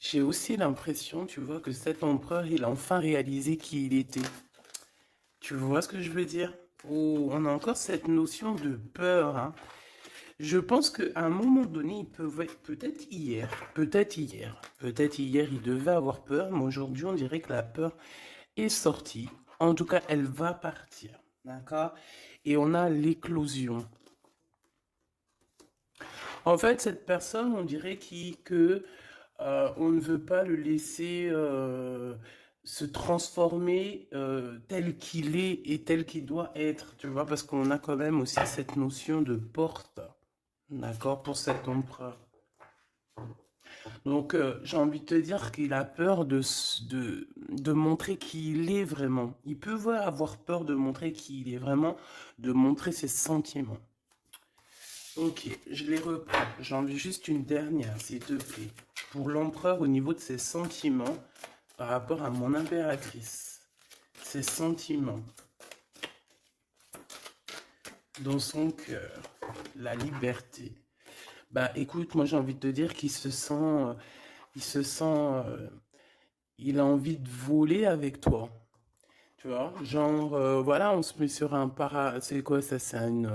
J'ai aussi l'impression, tu vois, que cet empereur, il a enfin réalisé qui il était. Tu vois ce que je veux dire? Oh, on a encore cette notion de peur, hein. Je pense qu'à un moment donné, il peut, ouais, peut-être hier, il devait avoir peur, mais aujourd'hui, on dirait que la peur est sortie. En tout cas, elle va partir, d'accord? Et on a l'éclosion. En fait, cette personne, on dirait que on ne veut pas le laisser se transformer tel qu'il est et tel qu'il doit être, tu vois, parce qu'on a quand même aussi cette notion de porte, d'accord, pour cet empereur. Donc, j'ai envie de te dire qu'il a peur de montrer qui il est vraiment. Il peut avoir peur de montrer qui il est vraiment, de montrer ses sentiments. Ok, je les reprends. J'en veux juste une dernière, s'il te plaît. Pour l'empereur, au niveau de ses sentiments, par rapport à mon impératrice. Ses sentiments dans son cœur. La liberté. Bah écoute, moi j'ai envie de te dire qu'il se sent... il se sent... il a envie de voler avec toi. Tu vois, genre, voilà, on se met sur un para... C'est quoi ça? C'est une...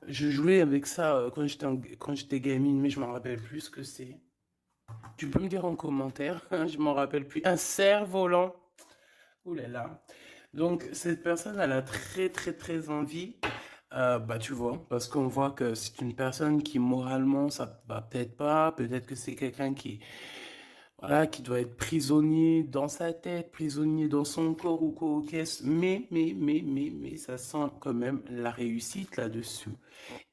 Je jouais avec ça quand j'étais gamine, mais je m'en rappelle plus ce que c'est. Tu peux me dire en commentaire, je m'en rappelle plus. Un cerf-volant. Ouh là là. Donc, cette personne, elle a très, très, très envie. Bah, tu vois, parce qu'on voit que c'est une personne qui, moralement, ça va peut-être pas. Peut-être que c'est quelqu'un qui, voilà, qui doit être prisonnier dans sa tête, prisonnier dans son corps ou quoi au caisse. Mais, ça sent quand même la réussite là-dessus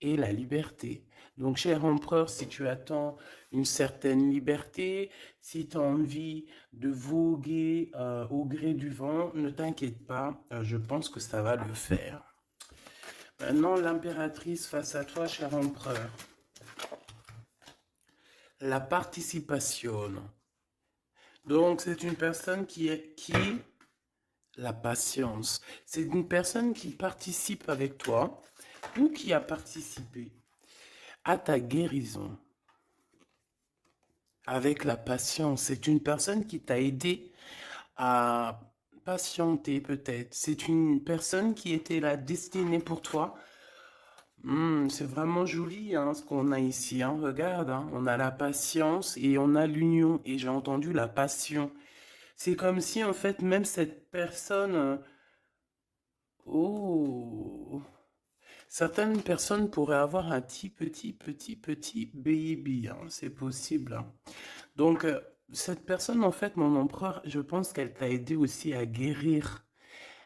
et la liberté. Donc, cher empereur, si tu attends une certaine liberté, si tu as envie de voguer au gré du vent, ne t'inquiète pas, je pense que ça va le faire. Maintenant, l'impératrice face à toi, cher empereur. La participation. Donc, c'est une personne qui la patience. C'est une personne qui participe avec toi ou qui a participé à ta guérison. Avec la patience, c'est une personne qui t'a aidé à patienter peut-être. C'est une personne qui était la destinée pour toi. C'est vraiment joli hein, ce qu'on a ici. Hein. Regarde, hein, on a la patience et on a l'union. Et j'ai entendu la passion. C'est comme si en fait même cette personne... oh, certaines personnes pourraient avoir un petit baby. Hein. C'est possible. Hein. Donc, cette personne, en fait, mon empereur, je pense qu'elle t'a aidé aussi à guérir.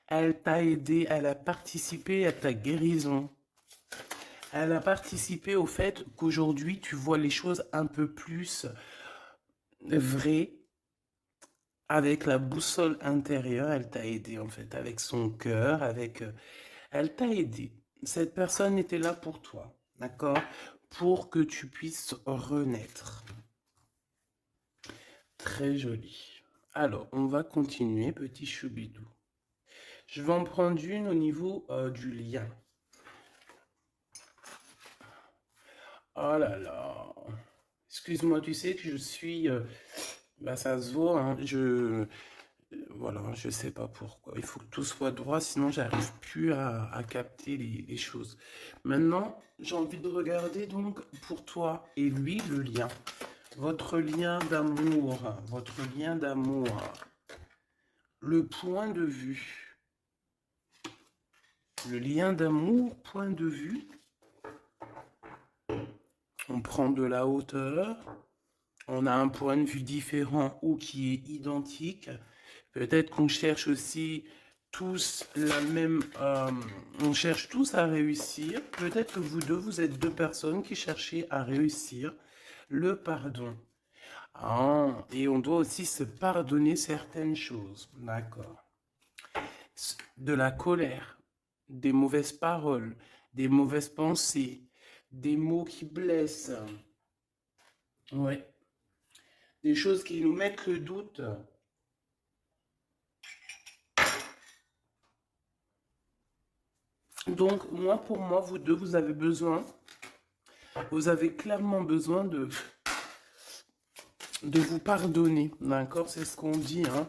Elle t'a aidé, elle a participé à ta guérison. Elle a participé au fait qu'aujourd'hui, tu vois les choses un peu plus vraies. Avec la boussole intérieure, elle t'a aidé, en fait, avec son cœur, avec... elle t'a aidé. Cette personne était là pour toi, d'accord? Pour que tu puisses renaître. Très joli. Alors, on va continuer, petit choubidou. Je vais en prendre une au niveau du lien. Oh là là. Excuse-moi, tu sais que je suis... bah ça se voit, hein, voilà, je sais pas pourquoi. Il faut que tout soit droit, sinon j'arrive plus à capter les choses. Maintenant, j'ai envie de regarder donc pour toi et lui le lien. Votre lien d'amour, votre lien d'amour. Le point de vue. Le lien d'amour, point de vue. On prend de la hauteur, on a un point de vue différent ou qui est identique. Peut-être qu'on cherche aussi tous la même... on cherche tous à réussir. Peut-être que vous deux, vous êtes deux personnes qui cherchez à réussir le pardon. Ah, et on doit aussi se pardonner certaines choses. D'accord. De la colère, des mauvaises paroles, des mauvaises pensées, des mots qui blessent. Ouais. Des choses qui nous mettent le doute. Donc, moi, pour moi, vous deux, vous avez besoin Vous avez clairement besoin de vous pardonner, d'accord? C'est ce qu'on dit, hein.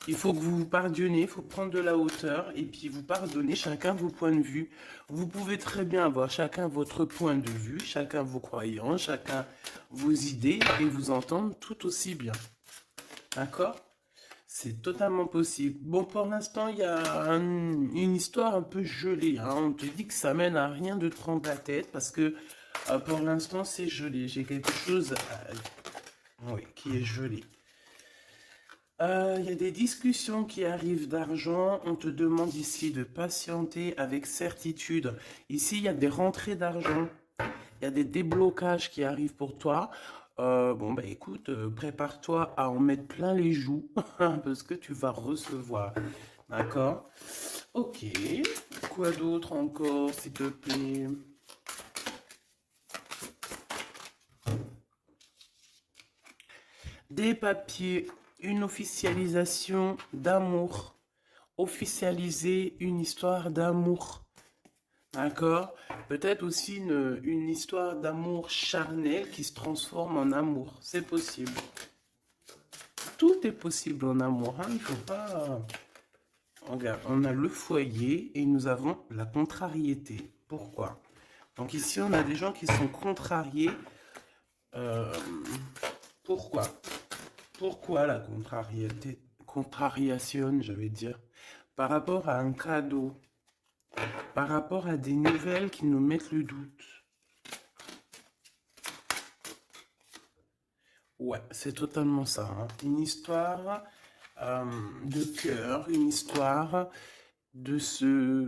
Il faut que vous vous pardonnez, il faut prendre de la hauteur et puis vous pardonnez chacun vos points de vue. Vous pouvez très bien avoir chacun votre point de vue, chacun vos croyances, chacun vos idées et vous entendre tout aussi bien. D'accord? C'est totalement possible. Bon, pour l'instant, il y a une histoire un peu gelée, hein. On te dit que ça mène à rien de te prendre la tête parce que pour l'instant, c'est gelé. J'ai quelque chose oui, qui est gelé. Il y a des discussions qui arrivent d'argent. On te demande ici de patienter avec certitude. Ici, il y a des rentrées d'argent. Il y a des déblocages qui arrivent pour toi. Bon, bah écoute, prépare-toi à en mettre plein les joues parce que tu vas recevoir. D'accord? Ok. Quoi d'autre encore, s'il te plaît? Des papiers, une officialisation d'amour. Officialiser une histoire d'amour. D'accord? Peut-être aussi une histoire d'amour charnel qui se transforme en amour. C'est possible. Tout est possible en amour, hein. Il faut pas... Regarde, on a le foyer et nous avons la contrariété. Pourquoi? Donc ici, on a des gens qui sont contrariés. Euh, pourquoi? Pourquoi la contrariété? Contrariation, je vais dire. Par rapport à un cadeau. Par rapport à des nouvelles qui nous mettent le doute. Ouais, c'est totalement ça, hein. Une histoire de cœur, une histoire de ce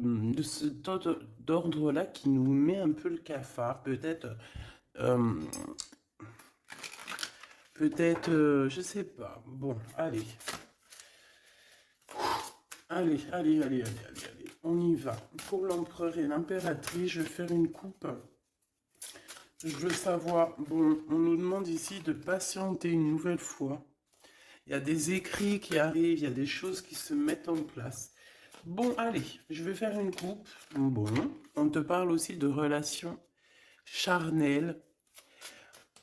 d'ordre-là qui nous met un peu le cafard. Euh, je sais pas. Bon, allez. Allez. On y va. Pour l'empereur et l'impératrice, je vais faire une coupe. Je veux savoir, bon, on nous demande ici de patienter une nouvelle fois. Il y a des écrits qui arrivent, il y a des choses qui se mettent en place. Bon, allez, je vais faire une coupe. Bon, on te parle aussi de relations charnelles.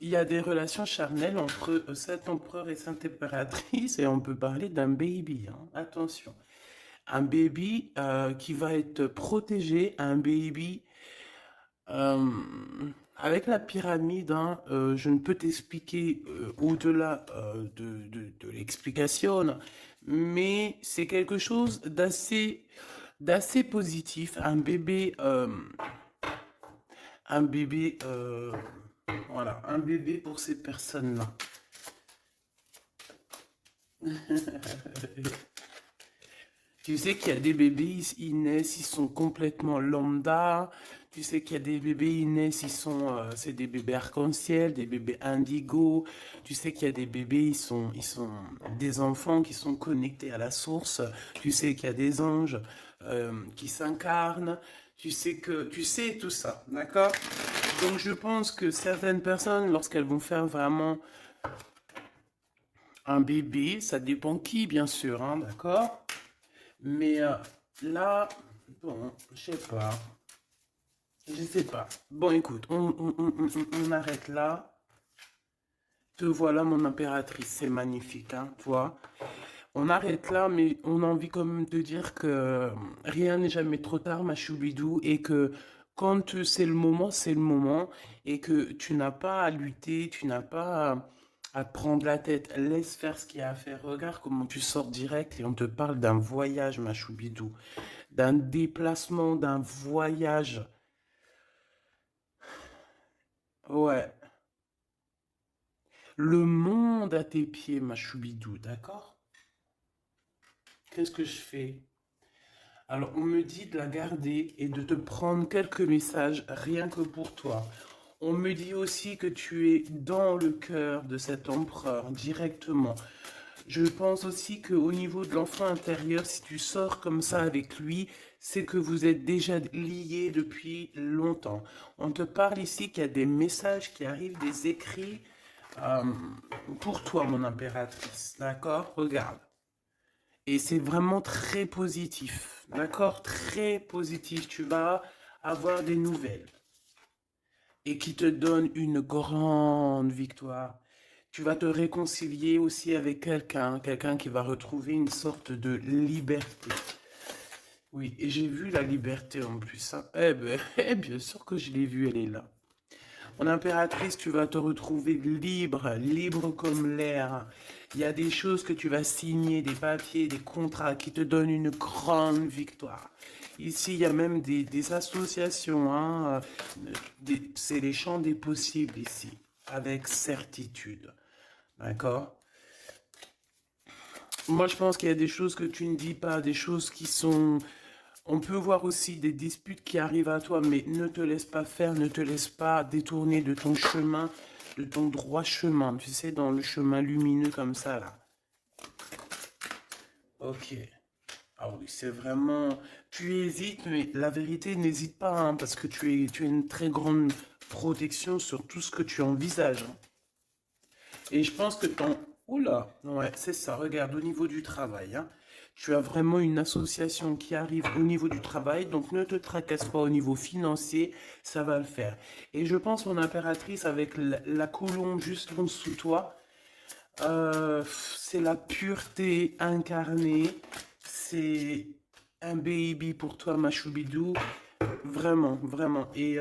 Il y a des relations charnelles entre cet empereur et cette impératrice et on peut parler d'un baby, hein. Attention, un baby qui va être protégé, un baby euh, avec la pyramide, hein, je ne peux t'expliquer au-delà de l'explication, mais c'est quelque chose d'assez positif. Un bébé, voilà, un bébé pour ces personnes-là. Tu sais qu'il y a des bébés, ils naissent, ils sont complètement lambda. Tu sais qu'il y a des bébés, ils naissent, c'est des bébés arc-en-ciel, des bébés indigo. Tu sais qu'il y a des bébés, ils sont des enfants qui sont connectés à la source. Tu sais qu'il y a des anges qui s'incarnent. Tu sais tout ça, d'accord? Donc je pense que certaines personnes, lorsqu'elles vont faire vraiment un bébé, ça dépend qui, bien sûr, hein, d'accord? Mais là, bon, je sais pas. Je sais pas. Bon, écoute, on arrête là. Te voilà, mon impératrice. C'est magnifique, hein, toi. On arrête là, mais on a envie quand même de dire que rien n'est jamais trop tard, ma choubidou, et que quand c'est le moment, et que tu n'as pas à lutter, tu n'as pas à te prendre la tête. Laisse faire ce qu'il y a à faire. Regarde comment tu sors direct et on te parle d'un voyage, ma choubidou, d'un déplacement, d'un voyage. Ouais, le monde à tes pieds, ma choubidou, d'accord? Qu'est-ce que je fais? Alors, on me dit de la garder et de te prendre quelques messages rien que pour toi. On me dit aussi que tu es dans le cœur de cet empereur directement. Je pense aussi qu'au niveau de l'enfant intérieur, si tu sors comme ça avec lui, c'est que vous êtes déjà liés depuis longtemps. On te parle ici qu'il y a des messages qui arrivent, des écrits euh, pour toi, mon impératrice. D'accord? Regarde. Et c'est vraiment très positif. D'accord? Très positif. Tu vas avoir des nouvelles. et qui te donne une grande victoire. Tu vas te réconcilier aussi avec quelqu'un qui va retrouver une sorte de liberté. Oui, et j'ai vu la liberté en plus, hein. Eh ben, bien sûr que je l'ai vue, elle est là. Mon impératrice, tu vas te retrouver libre, libre comme l'air. Il y a des choses que tu vas signer, des papiers, des contrats qui te donnent une grande victoire. Ici, il y a même des associations, hein, c'est les champs des possibles ici, avec certitude. D'accord? Moi, je pense qu'il y a des choses que tu ne dis pas, des choses qui sont... On peut voir aussi des disputes qui arrivent à toi, mais ne te laisse pas faire, ne te laisse pas détourner de ton chemin, de ton droit chemin, tu sais, dans le chemin lumineux comme ça, là. Ok. Ah oui, c'est vraiment... Tu hésites, mais la vérité, n'hésite pas, hein, parce que tu as une très grande protection sur tout ce que tu envisages, hein. Et je pense que ton... Oula, ouais, c'est ça, regarde, au niveau du travail, hein, tu as vraiment une association qui arrive au niveau du travail, donc ne te tracasse pas au niveau financier, ça va le faire. Et je pense, mon impératrice, avec la colombe juste en dessous de toi, c'est la pureté incarnée, c'est un baby pour toi, ma choubidou, vraiment, vraiment. Et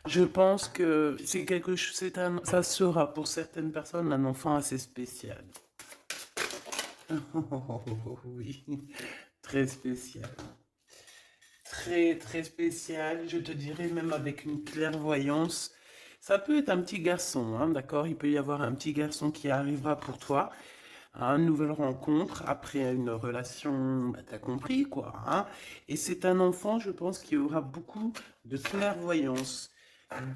je pense que c'est quelque chose, ça sera pour certaines personnes un enfant assez spécial. Oui, très spécial. Très, très spécial. Je te dirais même avec une clairvoyance. Ça peut être un petit garçon, hein, d'accord? Il peut y avoir un petit garçon qui arrivera pour toi à une nouvelle rencontre après une relation, bah, t'as compris quoi, hein? Et c'est un enfant, je pense, qui aura beaucoup de clairvoyance.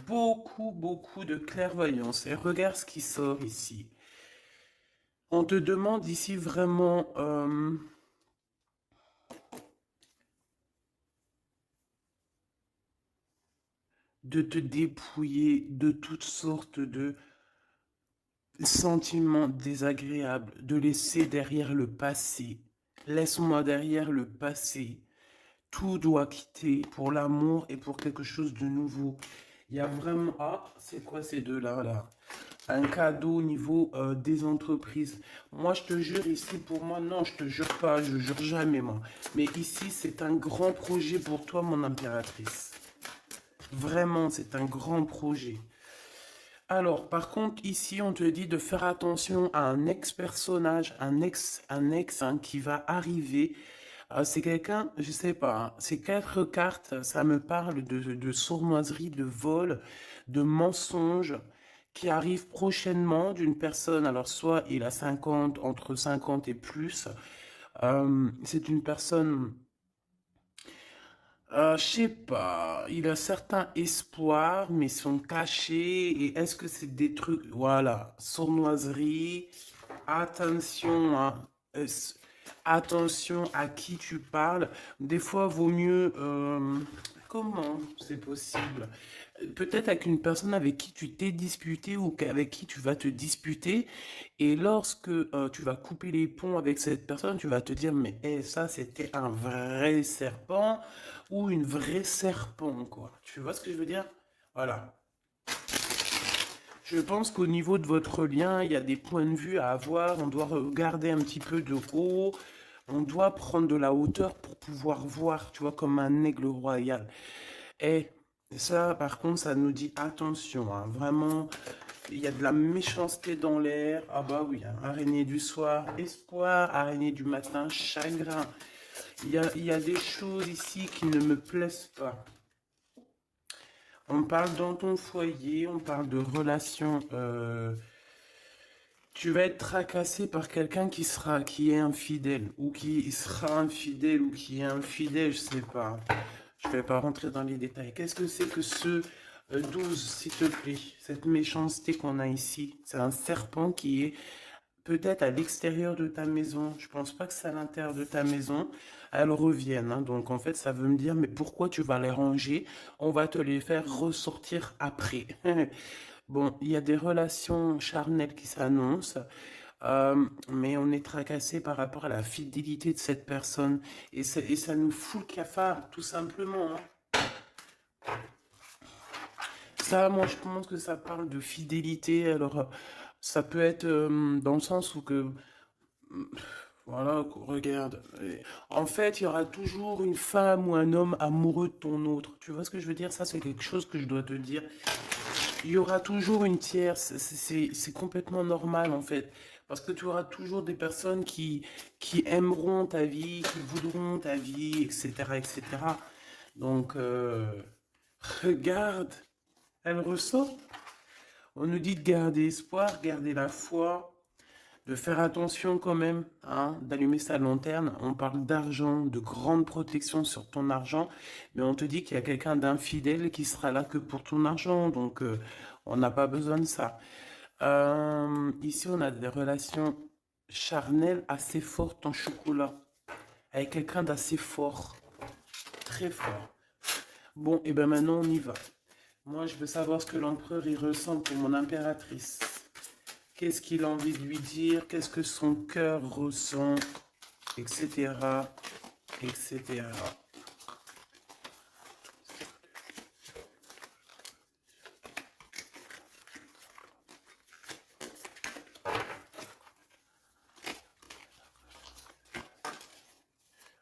Beaucoup, beaucoup de clairvoyance. Et regarde ce qui sort ici. On te demande ici vraiment de te dépouiller de toutes sortes de sentiments désagréables, de laisser derrière le passé. Laisse-moi derrière le passé. Tout doit quitter pour l'amour et pour quelque chose de nouveau. Il y a vraiment... Ah, c'est quoi ces deux-là, là? Un cadeau au niveau des entreprises. Moi, je te jure, ici, pour moi, non, je te jure pas, je jure jamais, moi. Mais ici, c'est un grand projet pour toi, mon impératrice. Vraiment, c'est un grand projet. Alors, par contre, ici, on te dit de faire attention à un ex-personnage, un ex hein, qui va arriver. C'est quelqu'un, je sais pas, hein, ces quatre cartes, ça me parle de sournoiserie, de vol, de mensonge qui arrive prochainement d'une personne. Alors, soit il a 50, entre 50 et plus. C'est une personne je sais pas, il a certains espoirs, mais sont cachés. Et est-ce que c'est des trucs, voilà, sournoiserie, attention, hein, attention à qui tu parles. Des fois, vaut mieux, comment c'est possible? Peut-être avec une personne avec qui tu t'es disputé ou avec qui tu vas te disputer. Et lorsque tu vas couper les ponts avec cette personne, tu vas te dire, mais ça, c'était un vrai serpent ou une vraie serpent, quoi. Tu vois ce que je veux dire? Voilà. Je pense qu'au niveau de votre lien, il y a des points de vue à avoir. On doit regarder un petit peu de haut. On doit prendre de la hauteur pour pouvoir voir, tu vois, comme un aigle royal. Et ça, par contre, ça nous dit attention, hein, vraiment, il y a de la méchanceté dans l'air. Ah bah oui, hein, araignée du soir, espoir, araignée du matin, chagrin. Il y a des choses ici qui ne me plaisent pas. On parle dans ton foyer, on parle de relations. Tu vas être tracassé par quelqu'un qui est infidèle, ou qui sera infidèle, ou qui est infidèle, je sais pas. Je vais pas rentrer dans les détails. Qu'est-ce que c'est que ce 12, s'il te plaît? Cette méchanceté qu'on a ici. C'est un serpent qui est peut-être à l'extérieur de ta maison. Je pense pas que c'est à l'intérieur de ta maison. Elles reviennent, hein. Donc en fait, ça veut me dire, mais pourquoi tu vas les ranger? On va te les faire ressortir après. Bon, il y a des relations charnelles qui s'annoncent, mais on est tracassé par rapport à la fidélité de cette personne. Et ça nous fout le cafard, tout simplement, hein. ça, moi, je pense que ça parle de fidélité. Alors, ça peut être dans le sens où que, voilà, regarde. En fait, il y aura toujours une femme ou un homme amoureux de ton autre. Tu vois ce que je veux dire? Ça, c'est quelque chose que je dois te dire. Il y aura toujours une tierce. C'est complètement normal, en fait. Parce que tu auras toujours des personnes qui aimeront ta vie, qui voudront ta vie, etc., etc. Donc, regarde, elle ressort. On nous dit de garder espoir, garder la foi, de faire attention quand même, hein, d'allumer sa lanterne. On parle d'argent, de grande protection sur ton argent, mais on te dit qu'il y a quelqu'un d'infidèle qui sera là que pour ton argent, donc on n'a pas besoin de ça. Ici, on a des relations charnelles assez fortes en chocolat, avec quelqu'un d'assez fort, très fort. Bon, et ben maintenant on y va. Moi, je veux savoir ce que l'empereur y ressent pour mon impératrice. Qu'est-ce qu'il a envie de lui dire? Qu'est-ce que son cœur ressent? Etc. Etc.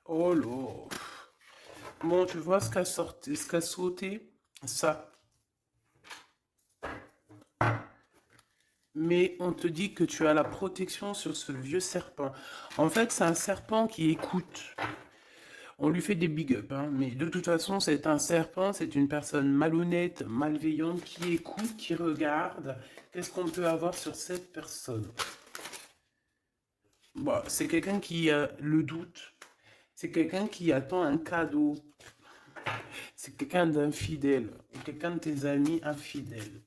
Oh là. Bon, tu vois ce qu'a sorti, ce qu'a sauté? Ça. Mais on te dit que tu as la protection sur ce vieux serpent. En fait, c'est un serpent qui écoute. On lui fait des big up, hein, mais de toute façon, c'est un serpent, c'est une personne malhonnête, malveillante, qui écoute, qui regarde. Qu'est-ce qu'on peut avoir sur cette personne? Bon, c'est quelqu'un qui a le doute. C'est quelqu'un qui attend un cadeau. C'est quelqu'un d'infidèle. Quelqu'un de tes amis infidèles.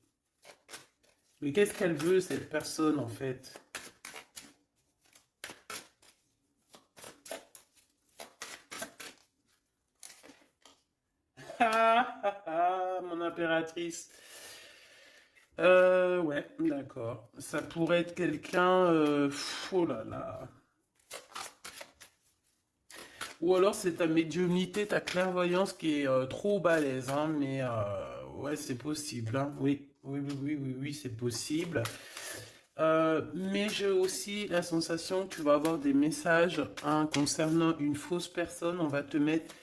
Mais qu'est-ce qu'elle veut, cette personne, en fait? Ah, ah, ah, mon impératrice. Ouais, d'accord. Ça pourrait être quelqu'un... oh là là. Ou alors c'est ta médiumnité, ta clairvoyance qui est trop balèze, hein, mais ouais, c'est possible, hein. Oui, oui, oui, oui, oui, oui, c'est possible. Mais j'ai aussi la sensation que tu vas avoir des messages, hein, concernant une fausse personne. On va te mettre,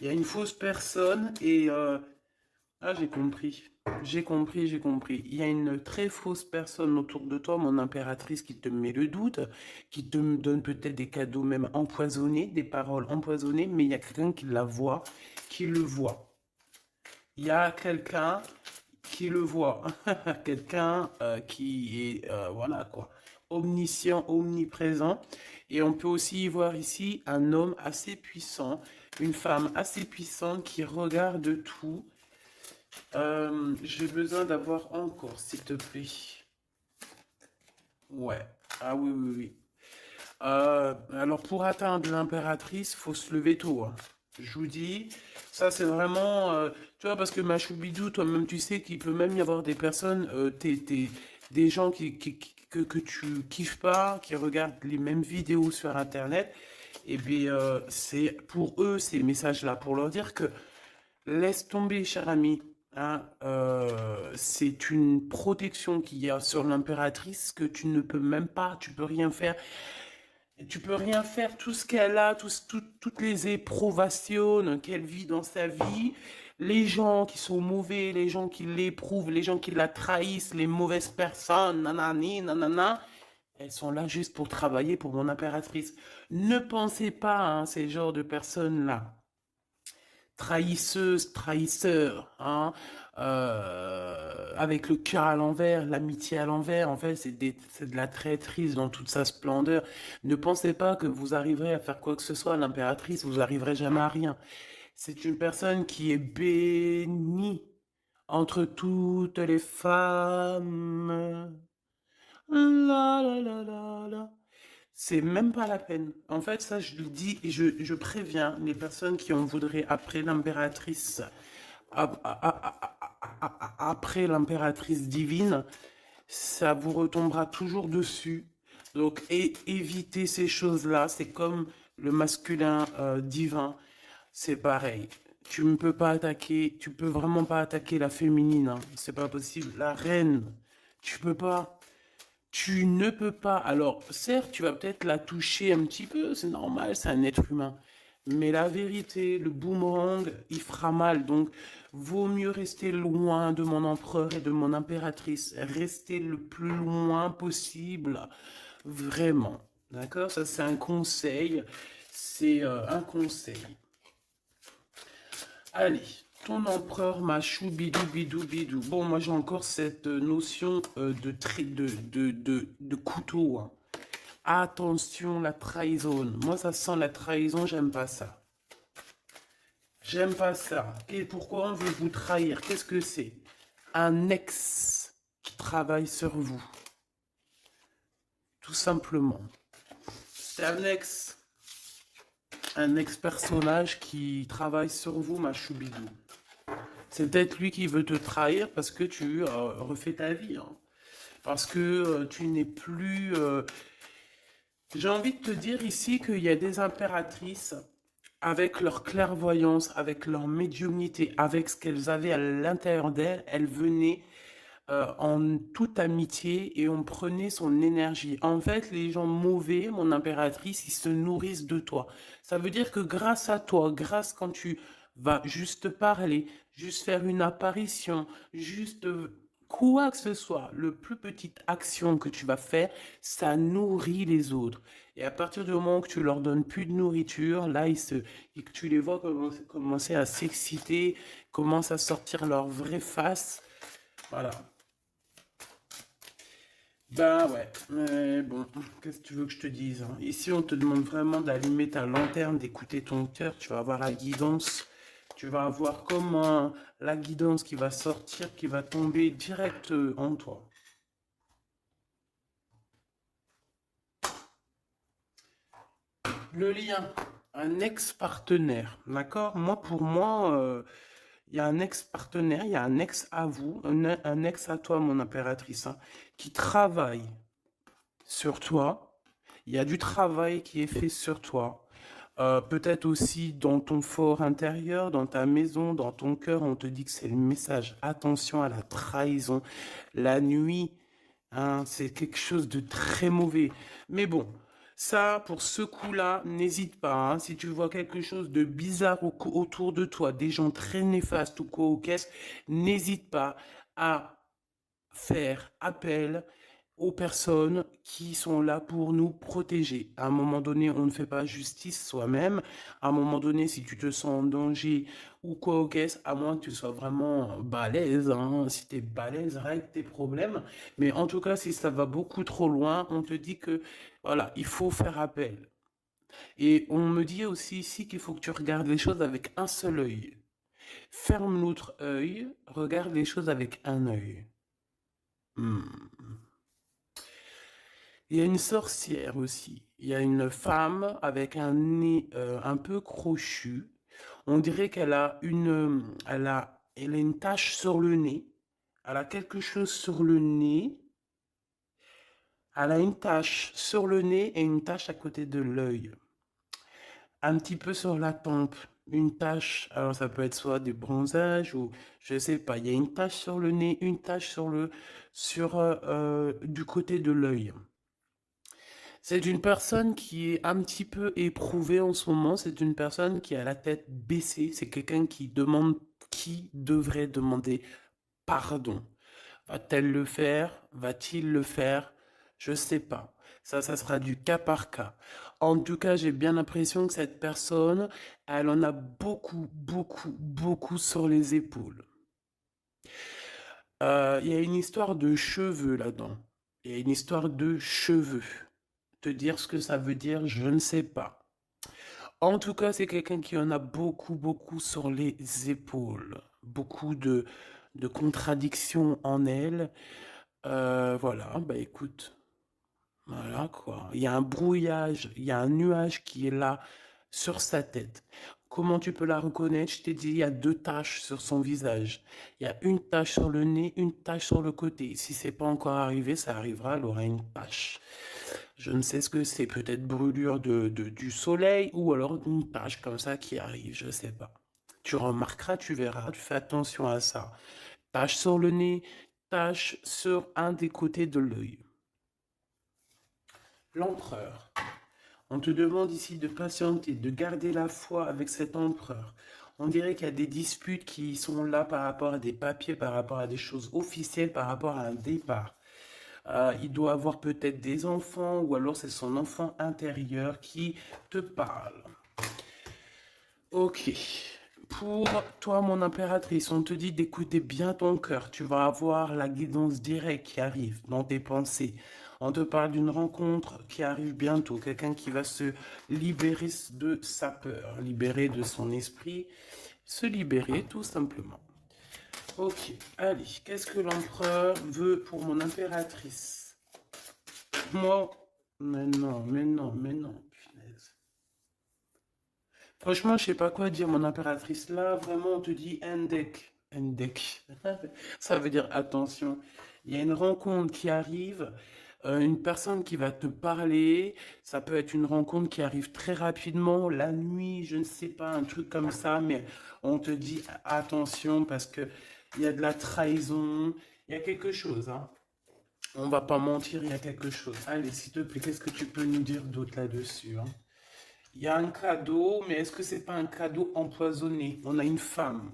il y a une fausse personne et ah, j'ai compris. J'ai compris, j'ai compris. Il y a une très fausse personne autour de toi, mon impératrice, qui te met le doute, qui te donne peut-être des cadeaux même empoisonnés, des paroles empoisonnées, mais il y a quelqu'un qui la voit, qui le voit. Il y a quelqu'un qui le voit, quelqu'un qui est, voilà quoi, omniscient, omniprésent. Et on peut aussi y voir ici un homme assez puissant, une femme assez puissante qui regarde tout. J'ai besoin d'avoir encore, s'il te plaît. Ouais. Ah oui, oui, oui. Alors pour atteindre l'impératrice, faut se lever tôt, hein. Je vous dis, ça c'est vraiment, tu vois, parce que ma choubidou, toi-même tu sais qu'il peut même y avoir des personnes, des gens que tu kiffes pas, qui regardent les mêmes vidéos sur Internet, et bien c'est pour eux ces messages-là, pour leur dire que laisse tomber, cher ami. Hein, c'est une protection qu'il y a sur l'impératrice que tu ne peux même pas, tu peux rien faire. Tu peux rien faire, tout ce qu'elle a, toutes les éprouvations qu'elle vit dans sa vie, les gens qui sont mauvais, les gens qui l'éprouvent, les gens qui la trahissent, les mauvaises personnes, nanani, nanana, elles sont là juste pour travailler pour mon impératrice. Ne pensez pas, hein, ces genres de personnes-là, trahisseuse, trahisseur, hein, avec le cœur à l'envers, l'amitié à l'envers, en fait, c'est de la traîtrise dans toute sa splendeur. Ne pensez pas que vous arriverez à faire quoi que ce soit à l'impératrice, vous arriverez jamais à rien. C'est une personne qui est bénie entre toutes les femmes. La la la la la. C'est même pas la peine. En fait, ça, je le dis et je préviens les personnes qui en voudraient après l'impératrice, après l'impératrice divine, ça vous retombera toujours dessus. Donc, évitez ces choses-là. C'est comme le masculin divin. C'est pareil. tu ne peux pas attaquer, tu peux vraiment pas attaquer la féminine, hein. C'est pas possible. La reine, tu peux pas. Tu ne peux pas. Alors, certes, tu vas peut-être la toucher un petit peu, c'est normal, c'est un être humain. Mais la vérité, le boomerang, il fera mal. Donc, vaut mieux rester loin de mon empereur et de mon impératrice. Rester le plus loin possible. Vraiment. D'accord? Ça, c'est un conseil. C'est un conseil. Allez, ton empereur machou bidou bidou bidou. Bon, moi j'ai encore cette notion de couteau, hein. Attention, la trahison. Moi, ça sent la trahison, j'aime pas ça. J'aime pas ça. Et pourquoi on veut vous trahir? Qu'est-ce que c'est? Un ex qui travaille sur vous. Tout simplement. C'est un ex-personnage qui travaille sur vous, ma choubidou. C'est peut-être lui qui veut te trahir parce que tu refais ta vie, hein. Parce que tu n'es plus... J'ai envie de te dire ici qu'il y a des impératrices avec leur clairvoyance, avec leur médiumnité, avec ce qu'elles avaient à l'intérieur d'elles, elles venaient en toute amitié et on prenait son énergie. En fait, les gens mauvais, mon impératrice, ils se nourrissent de toi. Ça veut dire que grâce à toi, grâce quand tu vas juste parler, juste faire une apparition, juste quoi que ce soit, le plus petite action que tu vas faire, ça nourrit les autres. Et à partir du moment que tu leur donnes plus de nourriture, là, et que tu les vois commencer à s'exciter, commencent à sortir leur vraie face. Voilà. Ben ouais, mais bon, qu'est-ce que tu veux que je te dise, hein? Ici, on te demande vraiment d'allumer ta lanterne, d'écouter ton cœur. Tu vas avoir la guidance. Tu vas avoir comment la guidance qui va sortir, qui va tomber direct en toi. Le lien, un ex-partenaire, d'accord? Moi, pour moi, il y a un ex-partenaire, il y a un ex à vous, un ex à toi, mon impératrice, hein, qui travaille sur toi. Il y a du travail qui est fait sur toi. Peut-être aussi dans ton fort intérieur, dans ta maison, dans ton cœur, on te dit que c'est le message. Attention à la trahison. La nuit, hein, c'est quelque chose de très mauvais. Mais bon, ça, pour ce coup-là, n'hésite pas, hein. Si tu vois quelque chose de bizarre autour de toi, des gens très néfastes ou quoi, ou qu'est-ce, n'hésite pas à faire appel aux personnes qui sont là pour nous protéger. À un moment donné, on ne fait pas justice soi-même. À un moment donné, si tu te sens en danger ou quoi au caisse, à moins que tu sois vraiment balèze, hein. Si tu es balèze, règle tes problèmes. Mais en tout cas, si ça va beaucoup trop loin, on te dit que, voilà, il faut faire appel. Et on me dit aussi ici qu'il faut que tu regardes les choses avec un seul œil. Ferme l'autre œil, regarde les choses avec un œil. Hmm. Il y a une sorcière aussi. Il y a une femme avec un nez un peu crochu. On dirait qu'elle a elle a une tache sur le nez. Elle a quelque chose sur le nez. Elle a une tache sur le nez et une tache à côté de l'œil. Un petit peu sur la tempe. Une tache, alors ça peut être soit du bronzage ou je sais pas. Il y a une tache sur le nez, une tache du côté de l'œil. C'est une personne qui est un petit peu éprouvée en ce moment. C'est une personne qui a la tête baissée. C'est quelqu'un qui devrait demander pardon. Va-t-elle le faire? Va-t-il le faire? Je sais pas. Ça sera du cas par cas. En tout cas, j'ai bien l'impression que cette personne, elle en a beaucoup, beaucoup, beaucoup sur les épaules. Il y a une histoire de cheveux là-dedans. Il y a une histoire de cheveux. Te dire ce que ça veut dire, je ne sais pas. En tout cas, c'est quelqu'un qui en a beaucoup, beaucoup sur les épaules. Beaucoup de contradictions en elle. Voilà, bah écoute, voilà quoi. Il y a un brouillage, il y a un nuage qui est là sur sa tête. Comment tu peux la reconnaître? Je t'ai dit, il y a deux taches sur son visage. Il y a une tache sur le nez, une tache sur le côté. Si c'est pas encore arrivé, ça arrivera, elle aura une tache. Je ne sais ce que c'est, peut-être brûlure du soleil ou alors une tache comme ça qui arrive, je sais pas. Tu remarqueras, tu verras, tu fais attention à ça. Tache sur le nez, tache sur un des côtés de l'œil. L'empereur. On te demande ici de patienter, de garder la foi avec cet empereur. On dirait qu'il y a des disputes qui sont là par rapport à des papiers, par rapport à des choses officielles, par rapport à un départ. Il doit avoir peut-être des enfants ou alors c'est son enfant intérieur qui te parle. Ok. Pour toi, mon impératrice, on te dit d'écouter bien ton cœur. Tu vas avoir la guidance directe qui arrive dans tes pensées. On te parle d'une rencontre qui arrive bientôt. Quelqu'un qui va se libérer de sa peur, libérer de son esprit, se libérer tout simplement. Ok, allez, qu'est-ce que l'empereur veut pour mon impératrice? Moi, mais non, mais non, mais non, punaise. Franchement, je sais pas quoi dire, mon impératrice. Là, vraiment, on te dit Endek. Endek. Ça veut dire attention. Il y a une rencontre qui arrive, une personne qui va te parler. Ça peut être une rencontre qui arrive très rapidement, la nuit, je ne sais pas, un truc comme ça. Mais on te dit attention parce que il y a de la trahison. Il y a quelque chose, hein. On va pas mentir, il y a quelque chose. Allez, s'il te plaît, qu'est-ce que tu peux nous dire d'autre là-dessus, hein? Il y a un cadeau, mais est-ce que c'est pas un cadeau empoisonné? On a une femme.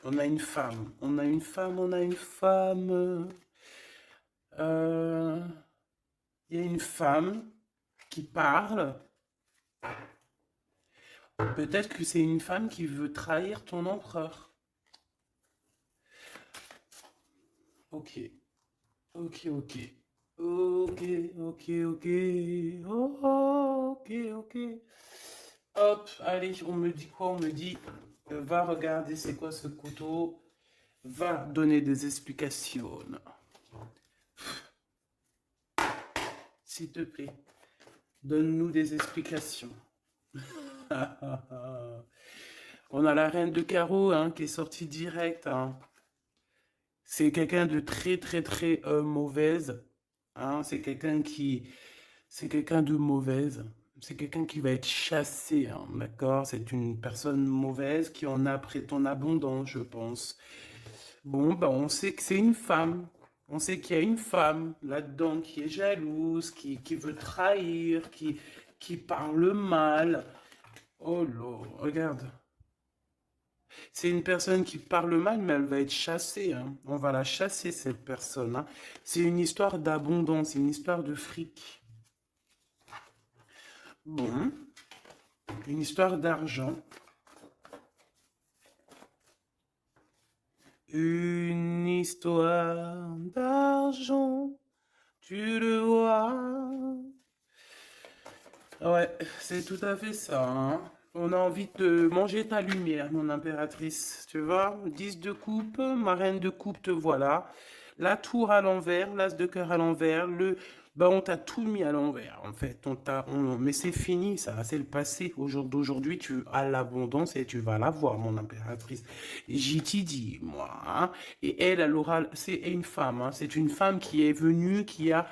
On a une femme. On a une femme. On a une femme. Euh, il y a une femme qui parle. Peut-être que c'est une femme qui veut trahir ton empereur. Ok. Ok, ok. Ok, ok, ok. Oh, ok, ok. Hop, allez, on me dit quoi? On me dit, va regarder c'est quoi ce couteau. Va donner des explications. S'il te plaît, donne-nous des explications. On a la reine de carreau hein, qui est sortie direct. Hein. C'est quelqu'un de très très très mauvaise. Hein. C'est quelqu'un de mauvaise. C'est quelqu'un qui va être chassé, hein, d'accord? C'est une personne mauvaise qui en a pris ton abondance, je pense. Bon, bah, on sait que c'est une femme. On sait qu'il y a une femme là-dedans qui est jalouse, qui veut trahir, qui parle mal. Oh là, regarde. C'est une personne qui parle mal, mais elle va être chassée. Hein. On va la chasser, cette personne. Hein. C'est une histoire d'abondance, une histoire de fric. Bon, une histoire d'argent. Une histoire d'argent, tu le vois. Ouais, c'est tout à fait ça. Hein. On a envie de manger ta lumière, mon impératrice. Tu vois, 10 de coupe, ma reine de coupe, te voilà. La tour à l'envers, l'as de cœur à l'envers, bah on t'a tout mis à l'envers, en fait. Mais c'est fini, ça, c'est le passé. D'aujourd'hui, tu as l'abondance et tu vas l'avoir, mon impératrice. J'y t'y dis, moi. Hein. Et elle aura, c'est une femme, hein. C'est une femme qui est venue, qui a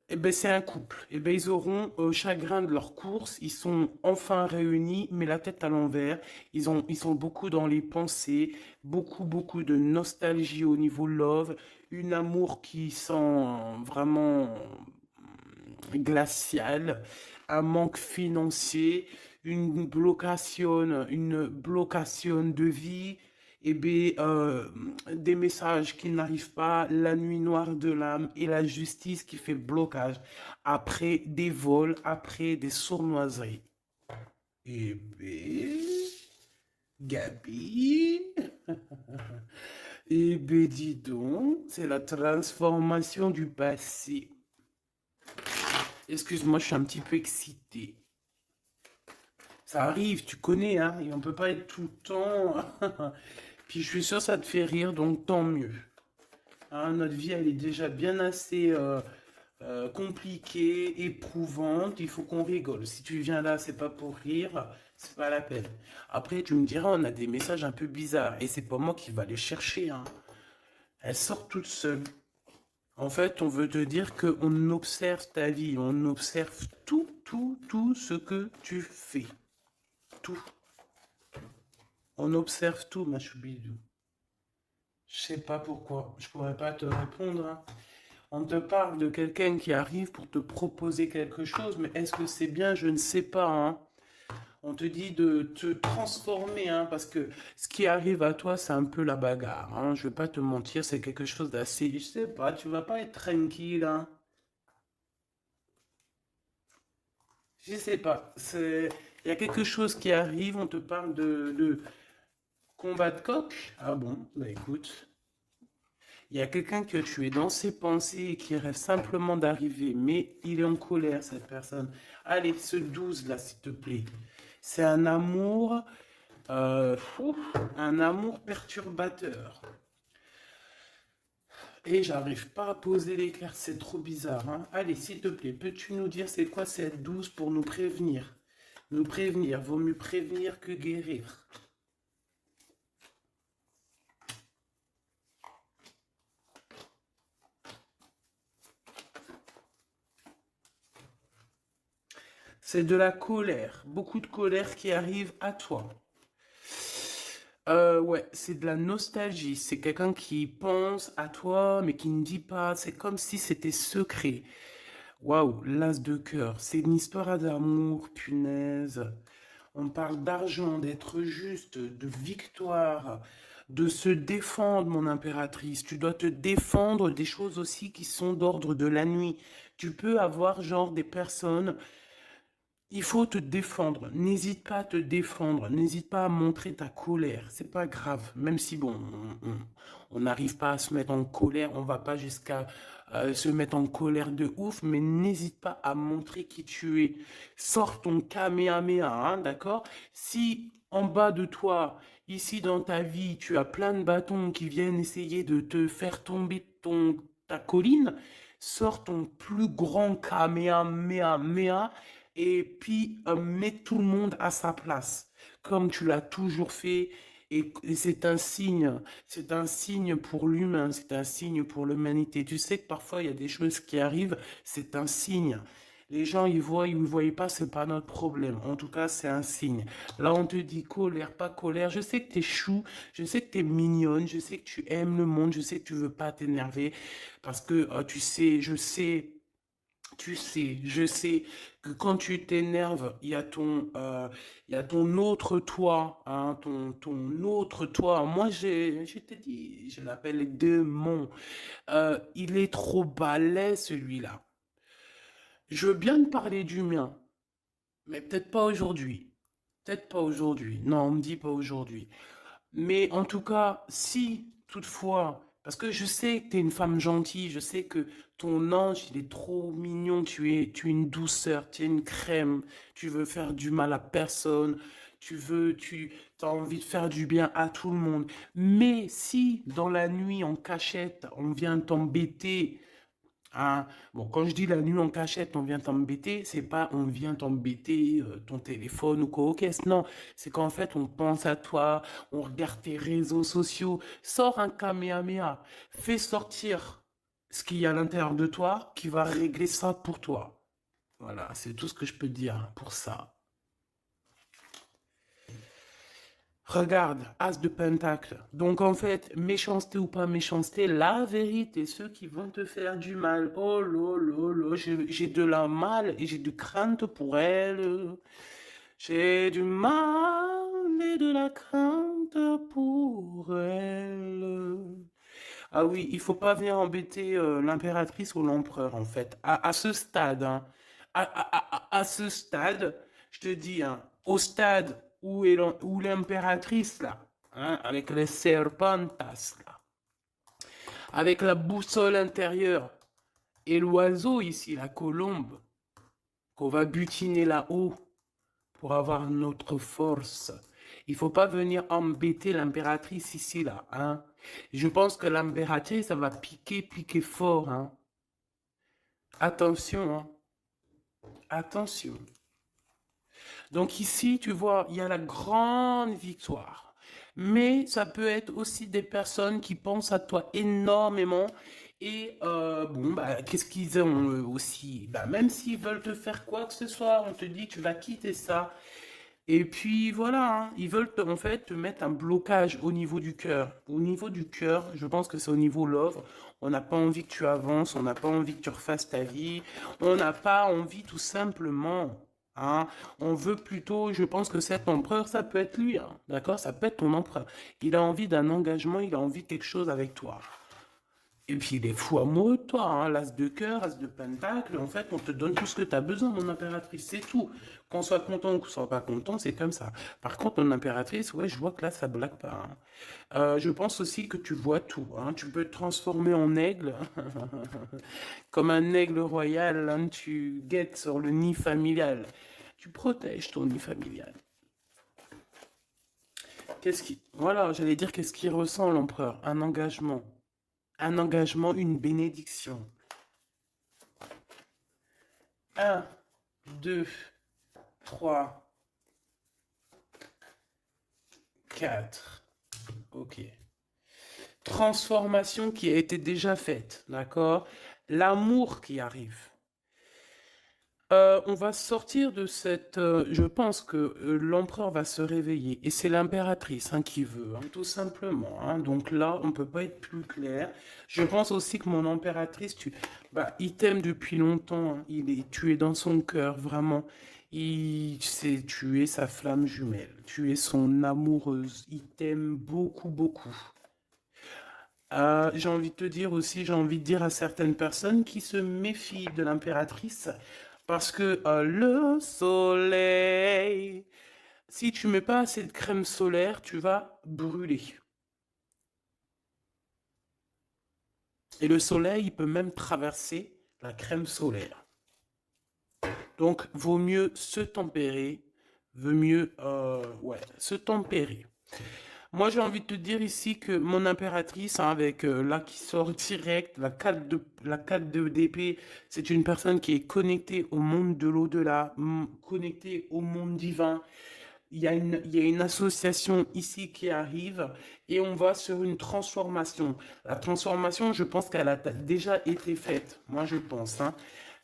eh ben, c'est un couple. Eh ben, ils auront chagrin de leur course. Ils sont enfin réunis, mais la tête à l'envers. Ils sont beaucoup dans les pensées, beaucoup de nostalgie au niveau love, une amour qui sent vraiment glacial, un manque financier, une blocation de vie, et bien, des messages qui n'arrivent pas, la nuit noire de l'âme et la justice qui fait blocage après des vols, après des sournoiseries. Et bien, Gabi, et bien dis donc, c'est la transformation du passé. Excuse-moi, je suis un petit peu excité. Ça arrive, tu connais, hein, et on peut pas être tout le temps. Puis je suis sûr que ça te fait rire, donc tant mieux. Hein, notre vie, elle est déjà bien assez compliquée, éprouvante. Il faut qu'on rigole. Si tu viens là, c'est pas pour rire, c'est pas la peine. Après, tu me diras, on a des messages un peu bizarres, et c'est pas moi qui va les chercher. Hein. Elles sortent toutes seules. En fait, on veut te dire qu'on observe ta vie, on observe tout ce que tu fais. Tout. On observe tout, ma choubidou. Je sais pas pourquoi. Je pourrais pas te répondre, hein. On te parle de quelqu'un qui arrive pour te proposer quelque chose, mais est-ce que c'est bien? Je ne sais pas, hein. On te dit de te transformer, hein, parce que ce qui arrive à toi, c'est un peu la bagarre, hein. Je vais pas te mentir, c'est quelque chose d'assez, je sais pas, tu vas pas être tranquille, hein. Je sais pas, il y a quelque chose qui arrive, on te parle de combat de coq. Ah bon, bah écoute, il y a quelqu'un que tu es dans ses pensées et qui rêve simplement d'arriver, mais il est en colère, cette personne. Allez, ce 12 là, s'il te plaît. C'est ouf, un amour perturbateur. Et j'arrive pas à poser les cartes, c'est trop bizarre, hein. Allez, s'il te plaît, peux-tu nous dire c'est quoi cette 12 pour nous prévenir? Nous prévenir, vaut mieux prévenir que guérir. C'est de la colère, beaucoup de colère qui arrive à toi. Ouais, c'est de la nostalgie. C'est quelqu'un qui pense à toi, mais qui ne dit pas. C'est comme si c'était secret. Waouh, l'as de cœur. C'est une histoire d'amour, punaise. On parle d'argent, d'être juste, de victoire, de se défendre, mon impératrice. Tu dois te défendre des choses aussi qui sont d'ordre de la nuit. Tu peux avoir genre des personnes, il faut te défendre. N'hésite pas à te défendre. N'hésite pas à montrer ta colère. C'est pas grave. Même si, bon, on n'arrive pas à se mettre en colère, on va pas jusqu'à se mettre en colère de ouf, mais n'hésite pas à montrer qui tu es. Sors ton Kamehameha, hein, d'accord? Si en bas de toi, ici dans ta vie, tu as plein de bâtons qui viennent essayer de te faire tomber ta colline, sors ton plus grand Kamehameha et puis mets tout le monde à sa place, comme tu l'as toujours fait. Et c'est un signe pour l'humain, c'est un signe pour l'humanité. Tu sais que parfois il y a des choses qui arrivent, c'est un signe. Les gens, ils ne voient pas, c'est pas notre problème. En tout cas, c'est un signe. Là, on te dit colère, pas colère. Je sais que tu es chou, je sais que tu es mignonne, je sais que tu aimes le monde, je sais que tu veux pas t'énerver parce que tu sais, je sais que quand tu t'énerves, il y a ton autre toi, hein, ton autre toi. Moi, je t'ai dit, je l'appelle les démons. Il est trop balai, celui-là. Je veux bien te parler du mien, mais peut-être pas aujourd'hui. Peut-être pas aujourd'hui. Non, on me dit pas aujourd'hui. Mais en tout cas, si toutefois, parce que je sais que tu es une femme gentille, je sais que ton ange, il est trop mignon, tu es une douceur, tu es une crème, tu veux faire du mal à personne, tu as envie de faire du bien à tout le monde. Mais si dans la nuit, en cachette, on vient t'embêter, hein, bon, quand je dis la nuit en cachette, on vient t'embêter, c'est pas on vient t'embêter ton téléphone ou quoi, ok, non, c'est qu'en fait on pense à toi, on regarde tes réseaux sociaux, sors un Kamehameha, fais sortir ce qu'il y a à l'intérieur de toi qui va régler ça pour toi. Voilà, c'est tout ce que je peux dire pour ça. Regarde, As de Pentacle. Donc en fait, méchanceté ou pas méchanceté, la vérité, ceux qui vont te faire du mal, oh là là là, j'ai de la mal et j'ai de crainte pour elle. J'ai du mal et de la crainte pour elle. Ah oui, il faut pas venir embêter l'impératrice ou l'empereur en fait. À ce stade, hein, à ce stade, je te dis, hein, au stade où l'impératrice là, hein, avec les serpentas là, avec la boussole intérieure et l'oiseau ici, la colombe, qu'on va butiner là-haut pour avoir notre force. Il faut pas venir embêter l'impératrice ici là, hein. Je pense que l'impératrice, ça va piquer fort, hein. Attention, hein. Attention. Donc ici, tu vois, il y a la grande victoire. Mais ça peut être aussi des personnes qui pensent à toi énormément. Et bon, bah, qu'est-ce qu'ils ont aussi? Bah, même s'ils veulent te faire quoi que ce soit, on te dit tu vas quitter ça. Et puis voilà, hein, ils veulent en fait te mettre un blocage au niveau du cœur. Au niveau du cœur, je pense que c'est au niveau love. On n'a pas envie que tu avances, on n'a pas envie que tu refasses ta vie, on n'a pas envie tout simplement. Hein. On veut plutôt, je pense que cet empereur, ça peut être lui, hein, d'accord? Ça peut être ton empereur. Il a envie d'un engagement, il a envie de quelque chose avec toi. Et puis il est fou amoureux de toi, hein, l'as de cœur, as de pentacle. En fait, on te donne tout ce que tu as besoin, mon impératrice, c'est tout. Qu'on soit content ou qu'on soit pas content, c'est comme ça. Par contre, mon impératrice, ouais, je vois que là, ça blague pas. Hein. Je pense aussi que tu vois tout. Hein. Tu peux te transformer en aigle, comme un aigle royal. Hein, tu guettes sur le nid familial. Tu protèges ton nid familial. Qu'est-ce qui... Voilà, j'allais dire qu'est-ce qu'il ressent l'empereur? Un engagement. Un engagement, une bénédiction. Un, 2, 3, 4. Ok. Transformation qui a été déjà faite, d'accord? L'amour qui arrive. On va sortir de cette... je pense que l'empereur va se réveiller. Et c'est l'impératrice hein, qui veut, hein, tout simplement. Hein. Donc là, on ne peut pas être plus clair. Je pense aussi que mon impératrice, il t'aime depuis longtemps. Hein. Tu es dans son cœur, vraiment. Tu es sa flamme jumelle. Tu es son amoureuse. Il t'aime beaucoup, beaucoup. J'ai envie de te dire aussi, j'ai envie de dire à certaines personnes qui se méfient de l'impératrice parce que le soleil, si tu mets pas assez de crème solaire, tu vas brûler. Et le soleil, il peut même traverser la crème solaire. Donc, vaut mieux se tempérer, vaut mieux ouais, se tempérer. Moi, j'ai envie de te dire ici que mon impératrice, hein, avec là qui sort direct, la 4 de d'épée, c'est une personne qui est connectée au monde de l'au-delà, connectée au monde divin. Il y a une association ici qui arrive et on va sur une transformation. La transformation, je pense qu'elle a déjà été faite. Moi, je pense. Hein.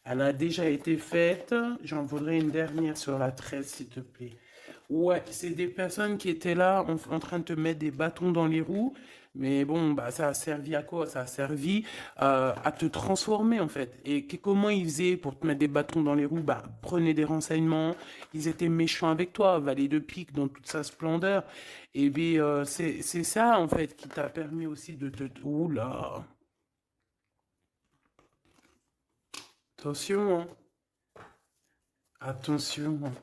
Elle a déjà été faite. J'en voudrais une dernière sur la 13, s'il te plaît. Ouais, c'est des personnes qui étaient là en train de te mettre des bâtons dans les roues. Mais bon, bah, ça a servi à quoi? Ça a servi à te transformer en fait. Et comment ils faisaient pour te mettre des bâtons dans les roues? Bah, prenez des renseignements. Ils étaient méchants avec toi, valet de pique dans toute sa splendeur. Et bien, c'est ça en fait qui t'a permis aussi de te... Oula! Attention, hein. Attention. Hein.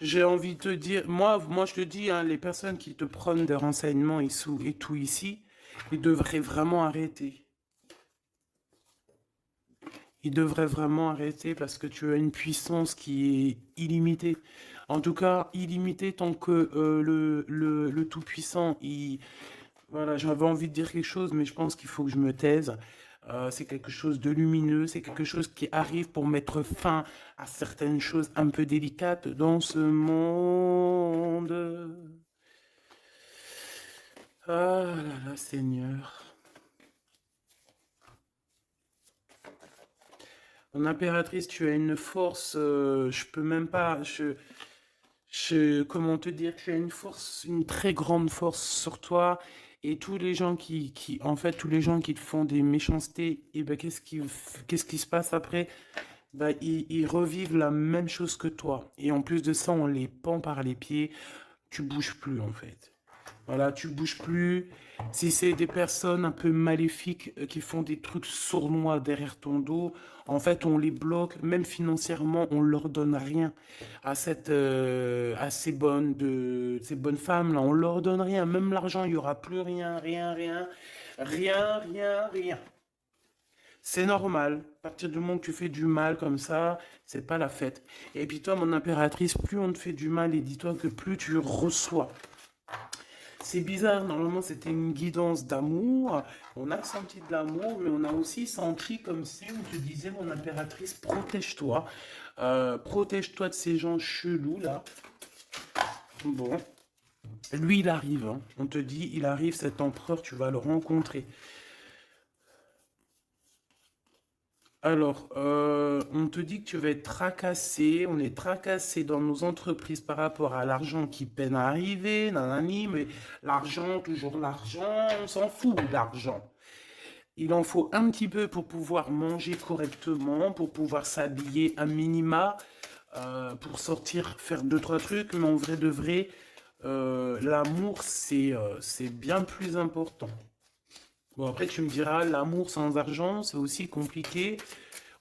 J'ai envie de te dire, moi je te dis, hein, les personnes qui te prennent des renseignements et tout ici, ils devraient vraiment arrêter. Ils devraient vraiment arrêter parce que tu as une puissance qui est illimitée. En tout cas, illimitée tant que le Tout-Puissant, voilà, j'avais envie de dire quelque chose, mais je pense qu'il faut que je me taise. C'est quelque chose de lumineux, c'est quelque chose qui arrive pour mettre fin à certaines choses un peu délicates dans ce monde. Ah là là, Seigneur. Mon impératrice, tu as une force, je peux même pas, comment te dire, tu as une force, une très grande force sur toi. Et tous les gens en fait, tous les gens qui te font des méchancetés, et ben, qu'est-ce qui se passe après? Bah, ils revivent la même chose que toi. Et en plus de ça, on les pend par les pieds. Tu bouges plus, en fait. Voilà, tu bouges plus. Si c'est des personnes un peu maléfiques qui font des trucs sournois derrière ton dos, en fait, on les bloque, même financièrement, on leur donne rien à ces bonnes femmes là, on leur donne rien, même l'argent, il y aura plus rien, rien, rien, rien, rien, rien. C'est normal. À partir du moment que tu fais du mal comme ça, c'est pas la fête. Et puis toi, mon impératrice, plus on te fait du mal, et dis-toi que plus tu reçois. C'est bizarre, normalement c'était une guidance d'amour. On a senti de l'amour, mais on a aussi senti comme si on te disait, mon impératrice, protège-toi. Protège-toi de ces gens chelous là. Bon, lui il arrive, hein. On te dit, il arrive, cet empereur, tu vas le rencontrer. Alors, on te dit que tu vas être tracassé. On est tracassé dans nos entreprises par rapport à l'argent qui peine à arriver, nanani, mais l'argent, toujours l'argent, on s'en fout de l'argent. Il en faut un petit peu pour pouvoir manger correctement, pour pouvoir s'habiller un minima, pour sortir, faire deux, trois trucs, mais en vrai de vrai, l'amour, c'est bien plus important. Bon, après, tu me diras, l'amour sans argent, c'est aussi compliqué.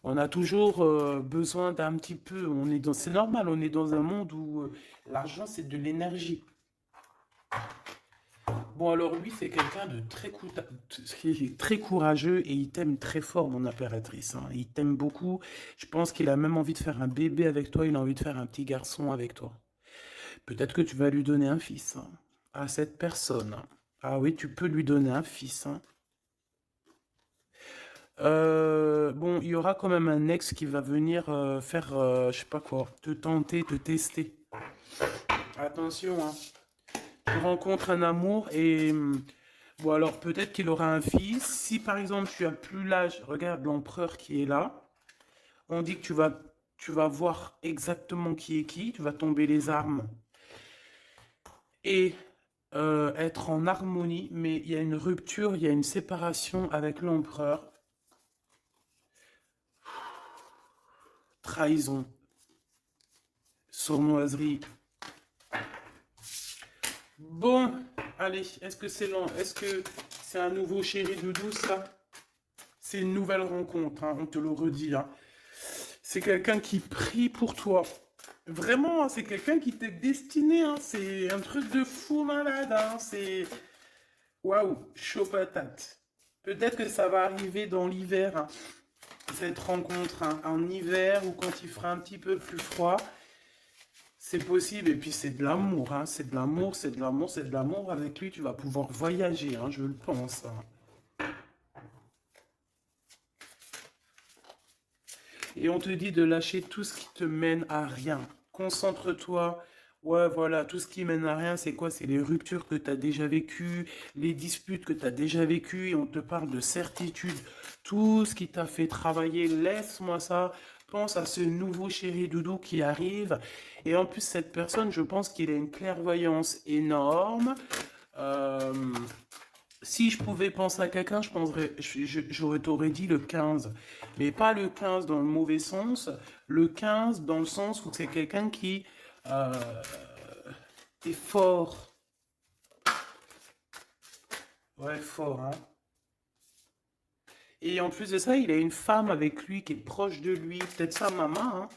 On a toujours besoin d'un petit peu. C'est normal, on est dans un monde où l'argent, c'est de l'énergie. Bon, alors lui, c'est quelqu'un de qui est très courageux et il t'aime très fort, mon impératrice, hein. Il t'aime beaucoup. Je pense qu'il a même envie de faire un bébé avec toi. Il a envie de faire un petit garçon avec toi. Peut-être que tu vas lui donner un fils, hein, à cette personne. Ah oui, tu peux lui donner un fils, hein. Bon, il y aura quand même un ex qui va venir faire, je sais pas quoi, te tenter, te tester. Attention, hein. Tu rencontres un amour et bon alors peut-être qu'il aura un fils. Si par exemple tu as plus l'âge, regarde l'empereur qui est là. On dit que tu vas voir exactement qui est qui. Tu vas tomber les armes et être en harmonie. Mais il y a une rupture, il y a une séparation avec l'empereur. Trahison, sournoiserie. Bon, allez, est-ce que c'est long? Est-ce que c'est un nouveau chéri doudou, ça? C'est une nouvelle rencontre, hein, on te le redit, hein. C'est quelqu'un qui prie pour toi. Vraiment, hein, c'est quelqu'un qui t'est destiné, hein. C'est un truc de fou malade, hein. C'est... Waouh, chaud patate. Peut-être que ça va arriver dans l'hiver, hein, cette rencontre, hein, en hiver ou quand il fera un petit peu plus froid. C'est possible, et puis c'est de l'amour, hein. C'est de l'amour, c'est de l'amour, c'est de l'amour. Avec lui, tu vas pouvoir voyager, hein, je le pense, hein. Et on te dit de lâcher tout ce qui te mène à rien. Concentre-toi. Ouais, voilà, tout ce qui mène à rien, c'est quoi? C'est les ruptures que tu as déjà vécues, les disputes que tu as déjà vécues, et on te parle de certitude. Tout ce qui t'a fait travailler, laisse-moi ça. Pense à ce nouveau chéri doudou qui arrive. Et en plus, cette personne, je pense qu'il a une clairvoyance énorme. Euh, Si je pouvais penser à quelqu'un, j'aurais t'aurais dit le 15. Mais pas le 15 dans le mauvais sens, le 15 dans le sens où c'est quelqu'un qui euh, est fort. Ouais, fort, hein. Et en plus de ça, il a une femme avec lui qui est proche de lui, peut-être sa maman, hein.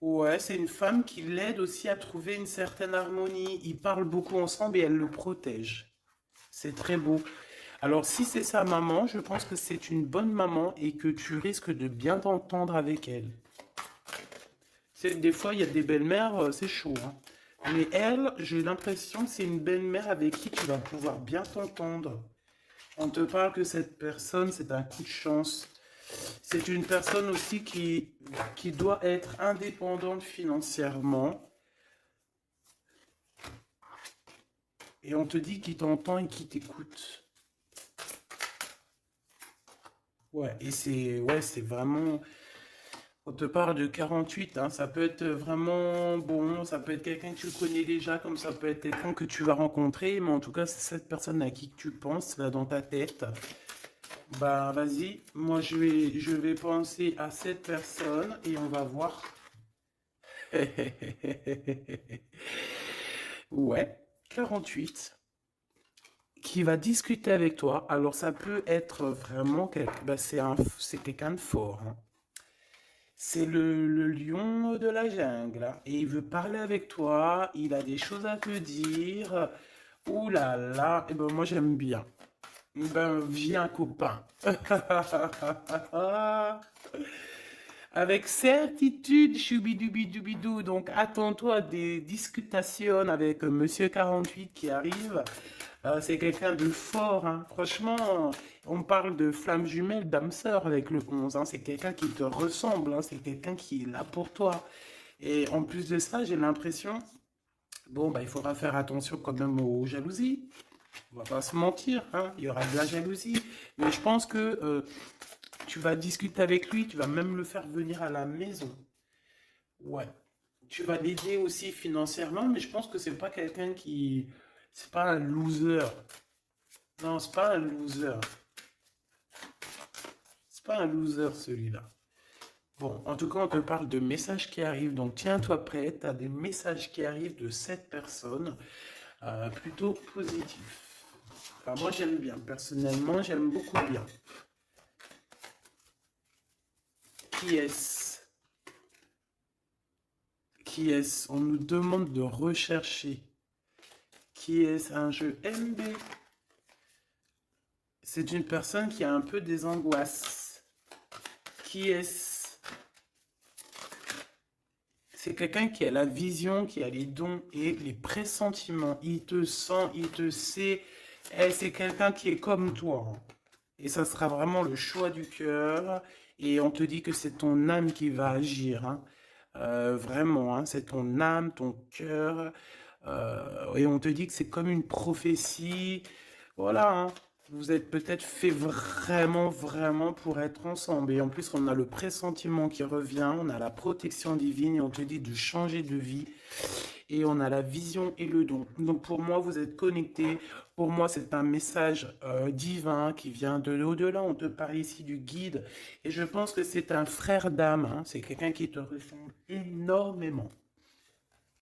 Ouais, c'est une femme qui l'aide aussi à trouver une certaine harmonie. Ils parlent beaucoup ensemble et elle le protège. C'est très beau. Alors, si c'est sa maman, je pense que c'est une bonne maman et que tu risques de bien t'entendre avec elle. Des fois, il y a des belles-mères, c'est chaud, hein. Mais elle, j'ai l'impression que c'est une belle-mère avec qui tu vas pouvoir bien t'entendre. On te parle que cette personne, c'est un coup de chance. C'est une personne aussi qui doit être indépendante financièrement. Et on te dit qu'il t'entend et qu'il t'écoute. Ouais, c'est vraiment. On te parle de 48, hein, ça peut être vraiment bon, ça peut être quelqu'un que tu connais déjà, comme ça peut être quelqu'un que tu vas rencontrer, mais en tout cas, c'est cette personne à qui tu penses, là, dans ta tête. Bah, vas-y, moi, je vais penser à cette personne et on va voir. Ouais, 48, qui va discuter avec toi. Alors, ça peut être vraiment, bah, c'est quelqu'un de fort, hein. C'est le lion de la jungle, hein. Et il veut parler avec toi, il a des choses à te dire. Ouh là là, et ben moi j'aime bien. Ben viens copain. Avec certitude, choubidoubidou. Donc attends-toi à des discutations avec Monsieur 48 qui arrive. C'est quelqu'un de fort, hein. Franchement, on parle de flamme jumelle, d'âme sœur avec le 11, hein. C'est quelqu'un qui te ressemble, hein. C'est quelqu'un qui est là pour toi. Et en plus de ça, j'ai l'impression, bon, bah, il faudra faire attention quand même aux jalousies. On va pas se mentir, hein, il y aura de la jalousie. Mais je pense que tu vas discuter avec lui, tu vas même le faire venir à la maison. Ouais. Tu vas l'aider aussi financièrement, mais je pense que c'est pas quelqu'un qui... C'est pas un loser. Non, c'est pas un loser. C'est pas un loser celui-là. Bon, en tout cas, on te parle de messages qui arrivent. Donc, tiens-toi prêt. Tu as des messages qui arrivent de cette personne, plutôt positifs. Enfin, moi, j'aime bien. Personnellement, j'aime beaucoup bien. Qui est-ce? Qui est-ce? On nous demande de rechercher. Qui est-ce? Un jeu MB. C'est une personne qui a un peu des angoisses. Qui est-ce? C'est quelqu'un qui a la vision, qui a les dons et les pressentiments. Il te sent, il te sait. Et c'est quelqu'un qui est comme toi, hein. Et ça sera vraiment le choix du cœur. Et on te dit que c'est ton âme qui va agir, hein. Vraiment, hein, c'est ton âme, ton cœur. Et on te dit que c'est comme une prophétie. Voilà, hein. Vous êtes peut-être fait vraiment, vraiment pour être ensemble. Et en plus, on a le pressentiment qui revient, on a la protection divine et on te dit de changer de vie. Et on a la vision et le don. Donc pour moi, vous êtes connectés. Pour moi, c'est un message divin qui vient de l'au-delà. On te parle ici du guide. Et je pense que c'est un frère d'âme, hein. C'est quelqu'un qui te ressemble énormément.